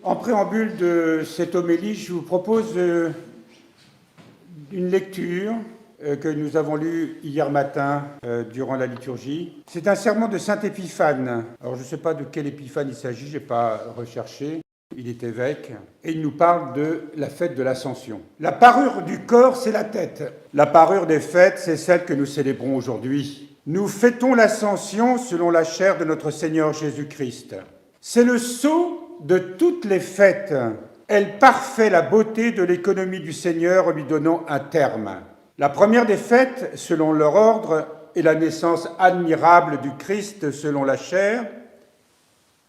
En préambule de cette homélie, je vous propose une lecture que nous avons lue hier matin durant la liturgie. C'est un sermon de saint Épiphane. Alors je ne sais pas de quel Épiphane il s'agit, je n'ai pas recherché. Il est évêque et il nous parle de la fête de l'Ascension. La parure du corps, c'est la tête. La parure des fêtes, c'est celle que nous célébrons aujourd'hui. Nous fêtons l'Ascension selon la chair de notre Seigneur Jésus-Christ. C'est le sceau de toutes les fêtes. Elle parfait la beauté de l'économie du Seigneur en lui donnant un terme. La première des fêtes, selon leur ordre, est la naissance admirable du Christ selon la chair.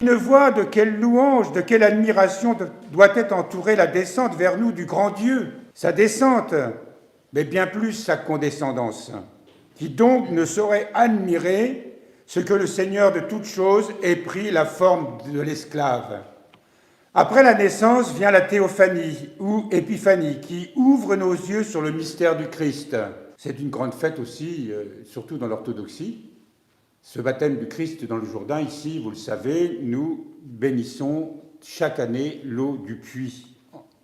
Une voix de quelle louange, de quelle admiration doit être entourée la descente vers nous du grand Dieu. Sa descente, mais bien plus sa condescendance. Qui donc ne saurait admirer ce que le Seigneur de toutes choses ait pris la forme de l'esclave. Après la naissance vient la théophanie ou épiphanie qui ouvre nos yeux sur le mystère du Christ. C'est une grande fête aussi, surtout dans l'orthodoxie. Ce baptême du Christ dans le Jourdain, ici, vous le savez, nous bénissons chaque année l'eau du puits.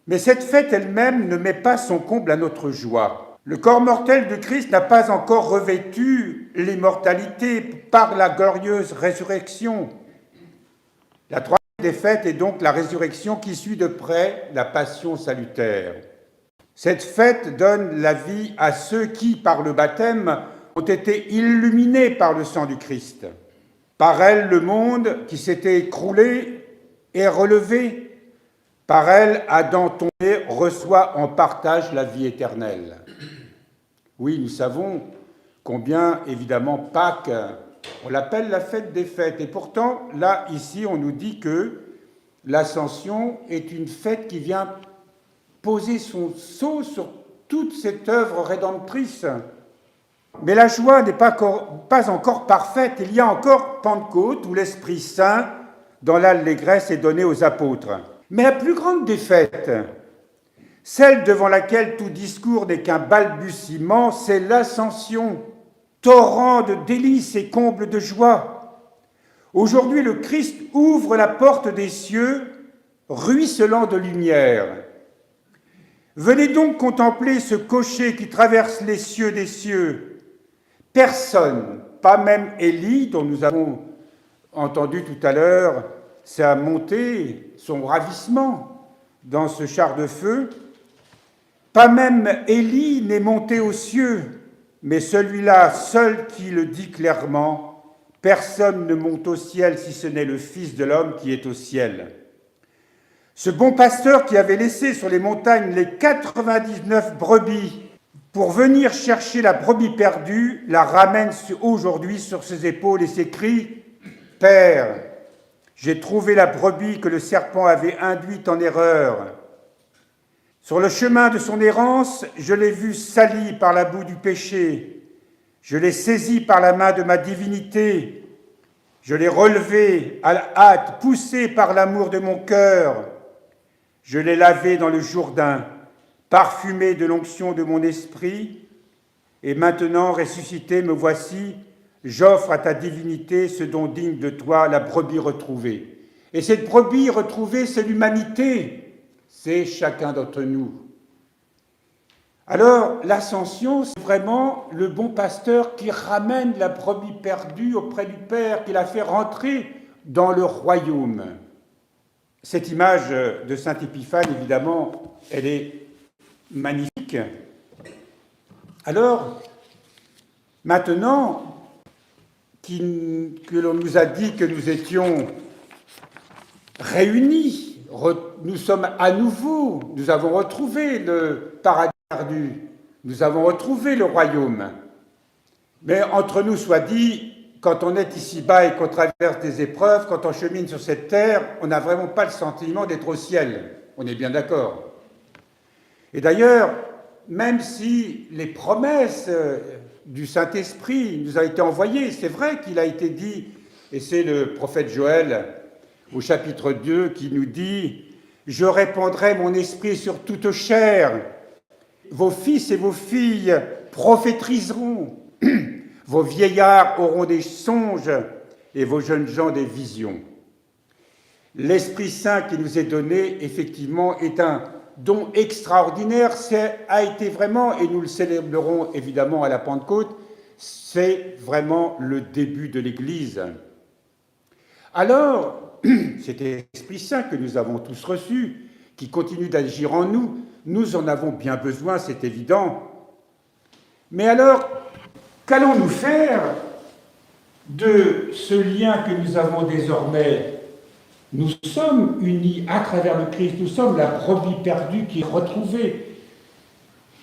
Mais cette fête elle-même ne met pas son comble à notre joie. Le corps mortel de Christ n'a pas encore revêtu l'immortalité par la glorieuse résurrection. La troisième des fêtes est donc la résurrection qui suit de près la passion salutaire. Cette fête donne la vie à ceux qui, par le baptême, ont été illuminés par le sang du Christ. Par elle, le monde qui s'était écroulé est relevé. Par elle, Adam tombé reçoit en partage la vie éternelle. Oui, nous savons combien, évidemment, Pâques, on l'appelle la fête des fêtes. Et pourtant, là, ici, on nous dit que l'Ascension est une fête qui vient poser son sceau sur toute cette œuvre rédemptrice. Mais la joie n'est pas encore parfaite. Il y a encore Pentecôte, où l'Esprit Saint, dans l'allégresse, est donné aux apôtres. Mais la plus grande des fêtes, celle devant laquelle tout discours n'est qu'un balbutiement, c'est l'Ascension, torrent de délices et comble de joie. Aujourd'hui, le Christ ouvre la porte des cieux, ruisselant de lumière. Venez donc contempler ce cocher qui traverse les cieux des cieux. Personne, pas même Élie, dont nous avons entendu tout à l'heure sa montée, son ravissement dans ce char de feu, pas même Élie n'est monté aux cieux, mais celui-là seul qui le dit clairement, personne ne monte au ciel si ce n'est le Fils de l'homme qui est au ciel. Ce bon pasteur qui avait laissé sur les montagnes les 99 brebis pour venir chercher la brebis perdue, la ramène aujourd'hui sur ses épaules et s'écrie « Père, j'ai trouvé la brebis que le serpent avait induite en erreur. Sur le chemin de son errance, je l'ai vue salie par la boue du péché. Je l'ai saisie par la main de ma divinité. Je l'ai relevée à la hâte, poussée par l'amour de mon cœur. Je l'ai lavée dans le Jourdain, parfumée de l'onction de mon esprit. Et maintenant, ressuscité, me voici, j'offre à ta divinité ce dont digne de toi la brebis retrouvée. Et cette brebis retrouvée, c'est l'humanité. C'est chacun d'entre nous. Alors, l'Ascension, c'est vraiment le bon pasteur qui ramène la brebis perdue auprès du Père, qui la fait rentrer dans le royaume. Cette image de saint Épiphane, évidemment, elle est magnifique. Alors, maintenant que l'on nous a dit que nous étions réunis, nous sommes à nouveau, nous avons retrouvé le paradis perdu, nous avons retrouvé le royaume. Mais entre nous soit dit, quand on est ici-bas et qu'on traverse des épreuves, quand on chemine sur cette terre, on n'a vraiment pas le sentiment d'être au ciel. On est bien d'accord. Et d'ailleurs, même si les promesses du Saint-Esprit nous ont été envoyées, c'est vrai qu'il a été dit, et c'est le prophète Joël, au chapitre 2, qui nous dit « Je répandrai mon esprit sur toute chair. Vos fils et vos filles prophétiseront. Vos vieillards auront des songes et vos jeunes gens des visions. » l'Esprit Saint qui nous est donné, effectivement, est un don extraordinaire. A été vraiment, et nous le célébrerons évidemment à la Pentecôte, c'est vraiment le début de l'Église. Alors, cet Esprit Saint que nous avons tous reçu, qui continue d'agir en nous, nous en avons bien besoin, c'est évident. Mais alors, qu'allons-nous faire de ce lien que nous avons désormais? Nous sommes unis à travers le Christ, nous sommes la brebis perdue qui est retrouvée.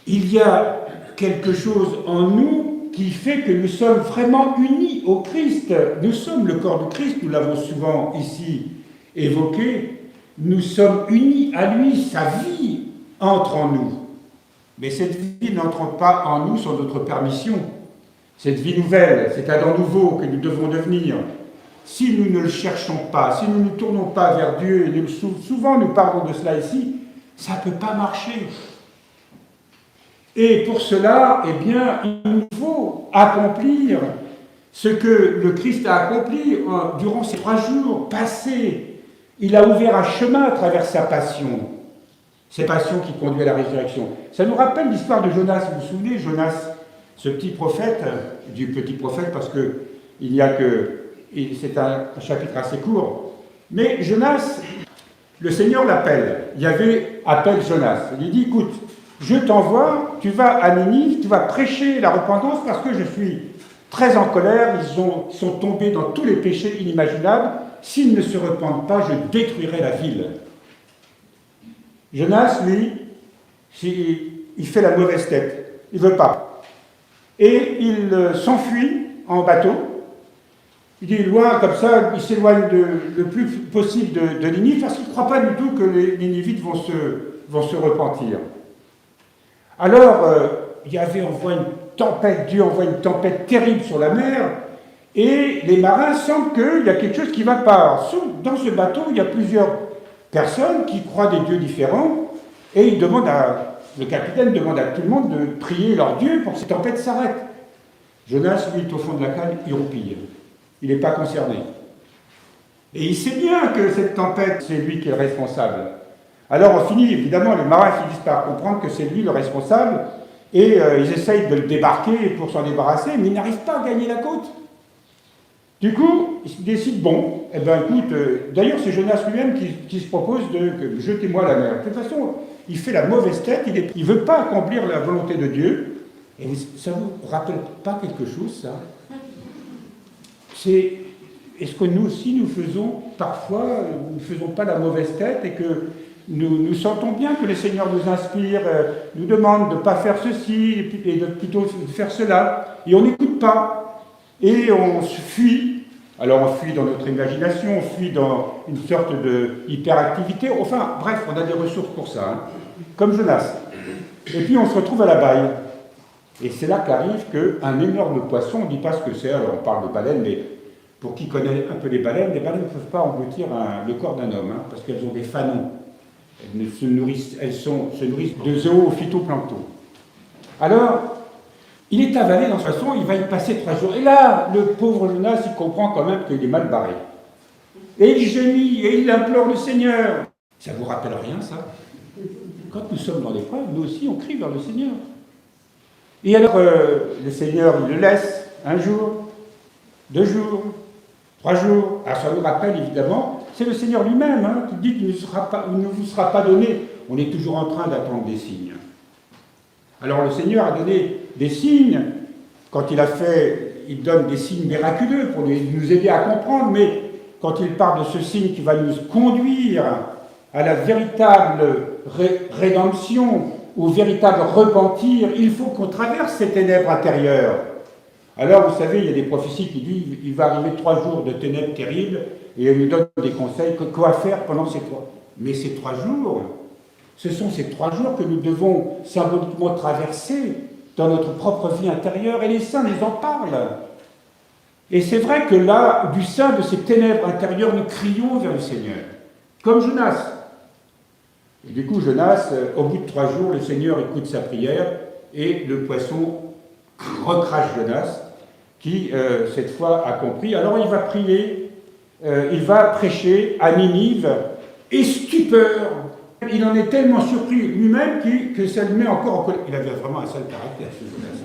Il y a quelque chose en nous qui fait que nous sommes vraiment unis au Christ. Nous sommes le corps du Christ, nous l'avons souvent ici évoqué. Nous sommes unis à lui, sa vie entre en nous. Mais cette vie n'entre pas en nous sans notre permission. Cette vie nouvelle, cet Adam nouveau que nous devons devenir, si nous ne le cherchons pas, si nous ne nous tournons pas vers Dieu, et souvent nous parlons de cela ici, ça ne peut pas marcher. Et pour cela, eh bien, il nous faut accomplir ce que le Christ a accompli durant ces 3 jours passés. Il a ouvert un chemin à travers sa passion, ces passions qui conduisent à la résurrection. Ça nous rappelle l'histoire de Jonas. Vous vous souvenez, Jonas, ce petit prophète, du petit prophète parce que il n'y a que... C'est un chapitre assez court. Mais Jonas, le Seigneur l'appelle. Yahvé appelle Jonas. Il lui dit, écoute, je t'envoie, tu vas à Ninive, tu vas prêcher la repentance parce que je suis très en colère, ils sont tombés dans tous les péchés inimaginables. S'ils ne se repentent pas, je détruirai la ville. Jonas, lui, il fait la mauvaise tête. Il ne veut pas. Et il s'enfuit en bateau. Il est loin, comme ça, il s'éloigne le plus possible de Ninive, parce qu'il ne croit pas du tout que les Ninivites vont se repentir. Alors, Yahvé envoie une tempête, Dieu envoie une tempête terrible sur la mer, et les marins sentent qu'il y a quelque chose qui ne va pas. Dans ce bateau, il y a plusieurs personnes qui croient des dieux différents, et le capitaine demande à tout le monde de prier leur Dieu pour que cette tempête s'arrête. Jonas, lui, est au fond de la cale, il roupille. Il n'est pas concerné. Et il sait bien que cette tempête, c'est lui qui est le responsable. Alors on finit, évidemment, les marins finissent par comprendre que c'est lui le responsable, et ils essayent de le débarquer pour s'en débarrasser, mais ils n'arrivent pas à gagner la côte. Du coup, ils décident, bon, eh ben écoute, d'ailleurs c'est Jonas lui-même qui se propose de jetez-moi à la mer. De toute façon, il fait la mauvaise tête, il ne veut pas accomplir la volonté de Dieu. Et ça ne vous rappelle pas quelque chose, ça? Est-ce que nous aussi, nous faisons parfois, nous ne faisons pas la mauvaise tête et que nous sentons bien que le Seigneur nous inspire, nous demande de ne pas faire ceci et de plutôt faire cela, et on n'écoute pas, et on se fuit. Alors on fuit dans notre imagination, on fuit dans une sorte de hyperactivité, enfin bref, on a des ressources pour ça, hein, comme Jonas. Et puis on se retrouve à la baille. Et c'est là qu'arrive qu'un énorme poisson, on ne dit pas ce que c'est, alors on parle de baleines, mais pour qui connaît un peu les baleines ne peuvent pas engloutir le corps d'un homme, hein, parce qu'elles ont des fanons. Elles se nourrissent de zoophytoplancton. Alors, il est avalé dans ce poisson, il va y passer 3 jours. Et là, le pauvre Jonas, il comprend quand même qu'il est mal barré. Et il gémit, et il implore le Seigneur. Ça ne vous rappelle rien, ça? Quand nous sommes dans l'épreuve, nous aussi, on crie vers le Seigneur. Et alors, le Seigneur, il le laisse 1 jour, 2 jours, 3 jours. Alors, ça nous rappelle, évidemment, c'est le Seigneur lui-même hein, qui dit qu'il ne vous sera pas donné. On est toujours en train d'attendre des signes. Alors, le Seigneur a donné des signes. Quand il donne des signes miraculeux pour nous aider à comprendre, mais quand il parle de ce signe qui va nous conduire à la véritable rédemption, au véritable repentir, il faut qu'on traverse ces ténèbres intérieures. Alors, vous savez, il y a des prophéties qui disent qu'il va arriver 3 jours de ténèbres terribles, et elles nous donnent des conseils, quoi faire pendant ces 3. Mais ces 3 jours, ce sont ces 3 jours que nous devons symboliquement traverser dans notre propre vie intérieure, et les saints nous en parlent. Et c'est vrai que là, du sein de ces ténèbres intérieures, nous crions vers le Seigneur, comme Jonas. Et du coup, Jonas, au bout de 3 jours, le Seigneur écoute sa prière, et le poisson recrache Jonas, qui, cette fois, a compris. Alors il va prier, il va prêcher à Ninive, et stupeur. Il en est tellement surpris lui-même que ça lui met encore en colère. Il avait vraiment un sale caractère, ce Jonas.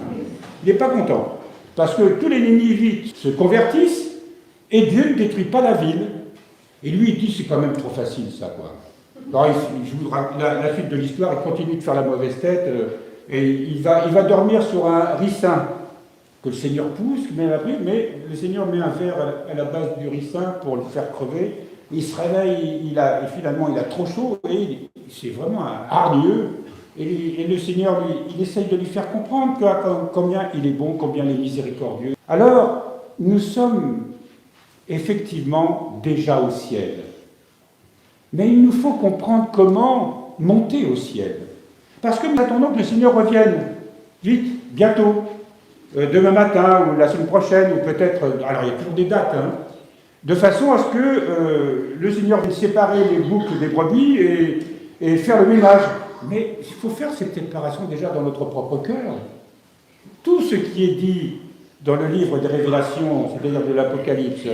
Il n'est pas content, parce que tous les Ninivites se convertissent, et Dieu ne détruit pas la ville. Et lui, il dit, c'est quand même trop facile, ça, quoi. Alors, la suite de l'histoire, il continue de faire la mauvaise tête, et il va dormir sur un ricin que le Seigneur pousse, mais le Seigneur met un verre à la base du ricin pour le faire crever. Il se réveille, et finalement il a trop chaud, et c'est vraiment un hargneux. Et le Seigneur, il essaye de lui faire comprendre combien il est bon, combien il est miséricordieux. Alors, nous sommes effectivement déjà au ciel. Mais il nous faut comprendre comment monter au ciel. Parce que nous attendons que le Seigneur revienne vite, bientôt, demain matin ou la semaine prochaine, ou peut-être, alors il y a toujours des dates, hein, de façon à ce que le Seigneur vienne séparer les boucs des brebis et faire le ménage. Mais il faut faire cette séparation déjà dans notre propre cœur. Tout ce qui est dit dans le livre des Révélations, c'est-à-dire de l'Apocalypse,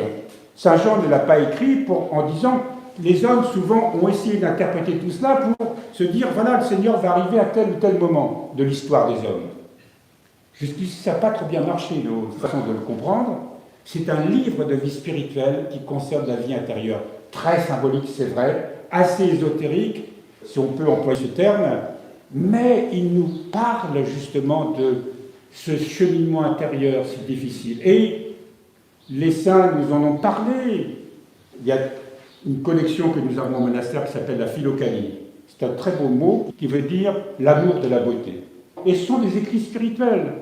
Saint Jean ne l'a pas écrit en disant les hommes souvent ont essayé d'interpréter tout cela pour se dire voilà, le Seigneur va arriver à tel ou tel moment de l'histoire des hommes. Jusqu'ici, ça n'a pas trop bien marché, nos façons de le comprendre. C'est un livre de vie spirituelle qui concerne la vie intérieure. Très symbolique, c'est vrai, assez ésotérique, si on peut employer ce terme, mais il nous parle justement de ce cheminement intérieur si difficile. Et les saints nous en ont parlé. Il y a une collection que nous avons au monastère qui s'appelle la Philokalie. C'est un très beau mot qui veut dire l'amour de la beauté. Et ce sont des écrits spirituels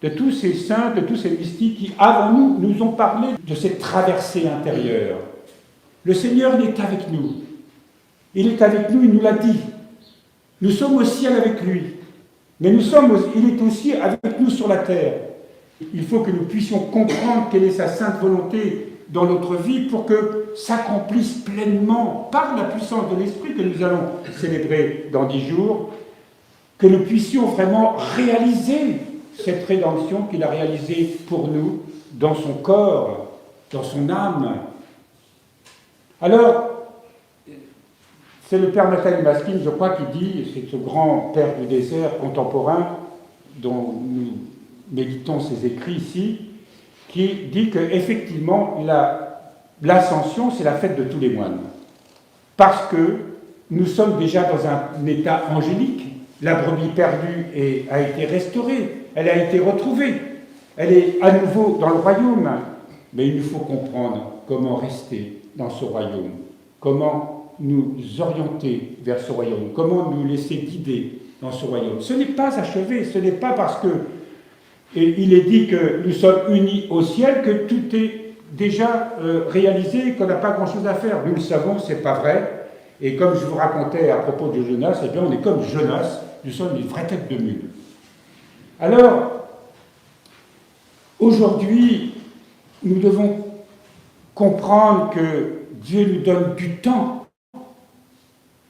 de tous ces saints, de tous ces mystiques qui, avant nous ont parlé de cette traversée intérieure. Le Seigneur, il est avec nous. Il est avec nous, il nous l'a dit. Nous sommes au ciel avec lui. Mais il est aussi avec nous sur la terre. Il faut que nous puissions comprendre quelle est sa sainte volonté dans notre vie pour que s'accomplisse pleinement par la puissance de l'Esprit que nous allons célébrer dans 10 jours, que nous puissions vraiment réaliser cette rédemption qu'il a réalisée pour nous dans son corps, dans son âme. Alors, c'est le père Nathalie Maskin, je crois, qui dit, c'est ce grand père du désert contemporain dont nous méditons ses écrits ici, qui dit qu'effectivement, l'ascension, c'est la fête de tous les moines. Parce que nous sommes déjà dans un état angélique. La brebis perdue a été restaurée, elle a été retrouvée, elle est à nouveau dans le royaume. Mais il nous faut comprendre comment rester dans ce royaume, comment nous orienter vers ce royaume, comment nous laisser guider dans ce royaume. Ce n'est pas achevé, ce n'est pas parce que il est dit que nous sommes unis au ciel que tout est déjà réalisé, qu'on n'a pas grand-chose à faire. Nous le savons, ce n'est pas vrai. Et comme je vous racontais à propos de Jonas, eh bien on est comme Jonas, nous sommes une vraie tête de mule. Alors, aujourd'hui, nous devons comprendre que Dieu nous donne du temps.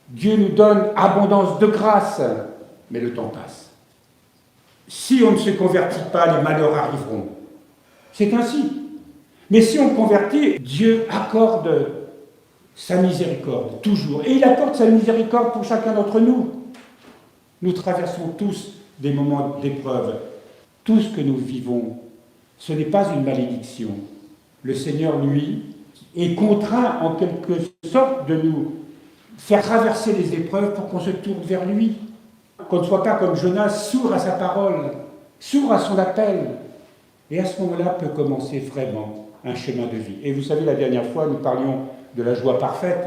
Dieu nous donne abondance de grâce, mais le temps passe. Si on ne se convertit pas, les malheurs arriveront. C'est ainsi. Mais si on convertit, Dieu accorde sa miséricorde, toujours. Et il accorde sa miséricorde pour chacun d'entre nous. Nous traversons tous des moments d'épreuve. Tout ce que nous vivons, ce n'est pas une malédiction. Le Seigneur, lui, est contraint en quelque sorte de nous faire traverser les épreuves pour qu'on se tourne vers lui. Qu'on ne soit pas comme Jonas, sourd à sa parole, sourd à son appel. Et à ce moment-là peut commencer vraiment un chemin de vie. Et vous savez, la dernière fois, nous parlions de la joie parfaite.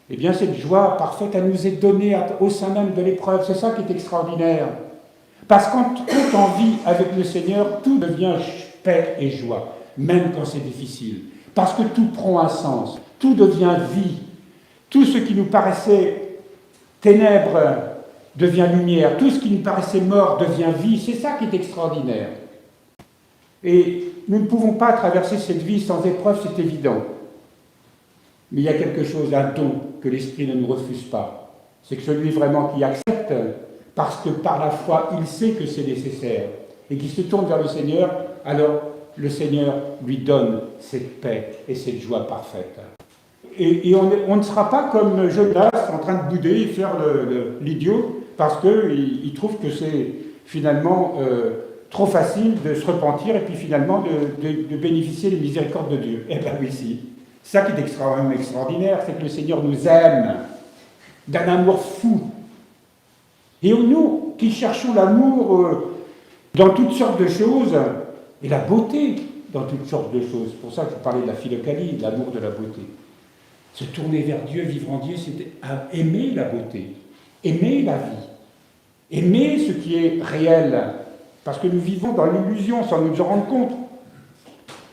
Eh bien, cette joie parfaite, elle nous est donnée au sein même de l'épreuve. C'est ça qui est extraordinaire. Parce que quand on vit avec le Seigneur, tout devient paix et joie, même quand c'est difficile. Parce que tout prend un sens, tout devient vie. Tout ce qui nous paraissait ténèbres devient lumière, tout ce qui nous paraissait mort devient vie. C'est ça qui est extraordinaire. Et nous ne pouvons pas traverser cette vie sans épreuve, c'est évident. Mais il y a quelque chose, un don que l'Esprit ne nous refuse pas. C'est que celui vraiment qui accepte, parce que par la foi, il sait que c'est nécessaire, et qui se tourne vers le Seigneur, alors le Seigneur lui donne cette paix et cette joie parfaite. Et on ne sera pas comme Jonas en train de bouder et faire l'idiot parce qu'il trouve que c'est finalement trop facile de se repentir et puis finalement de bénéficier des miséricordes de Dieu. Eh bien oui, si. Ça qui est extraordinaire, c'est que le Seigneur nous aime d'un amour fou. Et nous qui cherchons l'amour dans toutes sortes de choses, et la beauté dans toutes sortes de choses, c'est pour ça que je parlais de la philokalie, de l'amour de la beauté. Se tourner vers Dieu, vivre en Dieu, c'est aimer la beauté, aimer la vie, aimer ce qui est réel, parce que nous vivons dans l'illusion sans nous en rendre compte.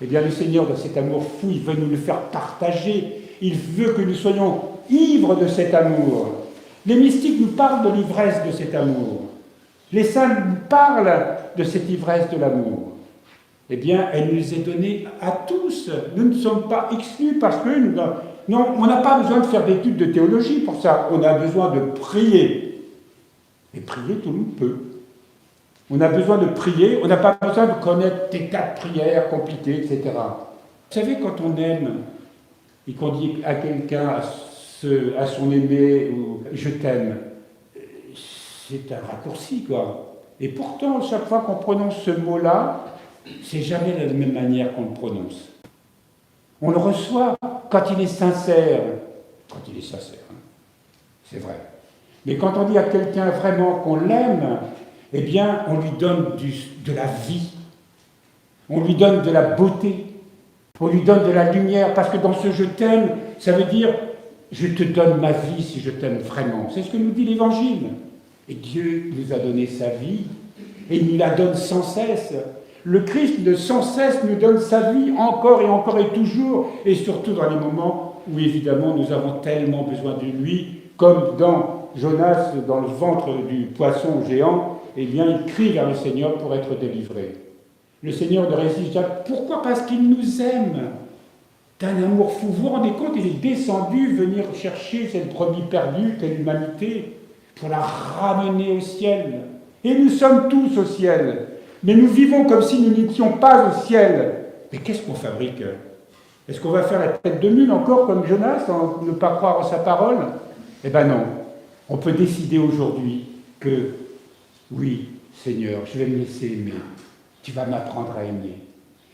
Eh bien, le Seigneur, dans cet amour fou, il veut nous le faire partager, il veut que nous soyons ivres de cet amour. Les mystiques nous parlent de l'ivresse de cet amour. Les saints nous parlent de cette ivresse de l'amour. Eh bien, elle nous est donnée à tous. Nous ne sommes pas exclus parce que non, on n'a pas besoin de faire d'études de théologie pour ça. On a besoin de prier. Et prier, tout le monde peut. On a besoin de prier, on n'a pas besoin de connaître des tas de prières compliquées, etc. Vous savez, quand on aime et qu'on dit à quelqu'un, à son aimé, ou « je t'aime », c'est un raccourci, quoi. Et pourtant, chaque fois qu'on prononce ce mot-là, c'est jamais de la même manière qu'on le prononce. On le reçoit quand il est sincère. Quand il est sincère, hein. C'est vrai. Mais quand on dit à quelqu'un vraiment qu'on l'aime, eh bien, on lui donne de la vie. On lui donne de la beauté. On lui donne de la lumière. Parce que dans ce « je t'aime », ça veut dire « je te donne ma vie si je t'aime vraiment ». C'est ce que nous dit l'Évangile. Et Dieu nous a donné sa vie. Et il nous la donne sans cesse. Le Christ, de sans cesse, nous donne sa vie encore et toujours, et surtout dans les moments où, évidemment, nous avons tellement besoin de lui, comme dans Jonas, dans le ventre du poisson géant, eh bien, il crie vers le Seigneur pour être délivré. Le Seigneur ne résiste jamais. Pourquoi ? Parce qu'il nous aime d'un amour fou. Vous vous rendez compte, il est descendu venir chercher cette brebis perdue qu'est l'humanité pour la ramener au ciel. Et nous sommes tous au ciel. Mais nous vivons comme si nous n'étions pas au ciel. Mais qu'est-ce qu'on fabrique ? Est-ce qu'on va faire la tête de mule encore comme Jonas, sans ne pas croire en sa parole ? Eh bien non. On peut décider aujourd'hui que, oui, Seigneur, je vais me laisser aimer. Tu vas m'apprendre à aimer.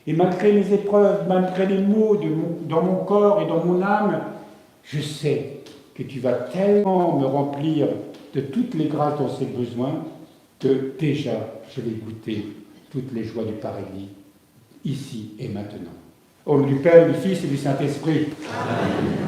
Et malgré les épreuves, malgré les maux dans mon corps et dans mon âme, je sais que tu vas tellement me remplir de toutes les grâces dont j'ai besoin que déjà je vais goûter toutes les joies du paradis, ici et maintenant. Au nom du Père, du Fils et du Saint-Esprit. Amen.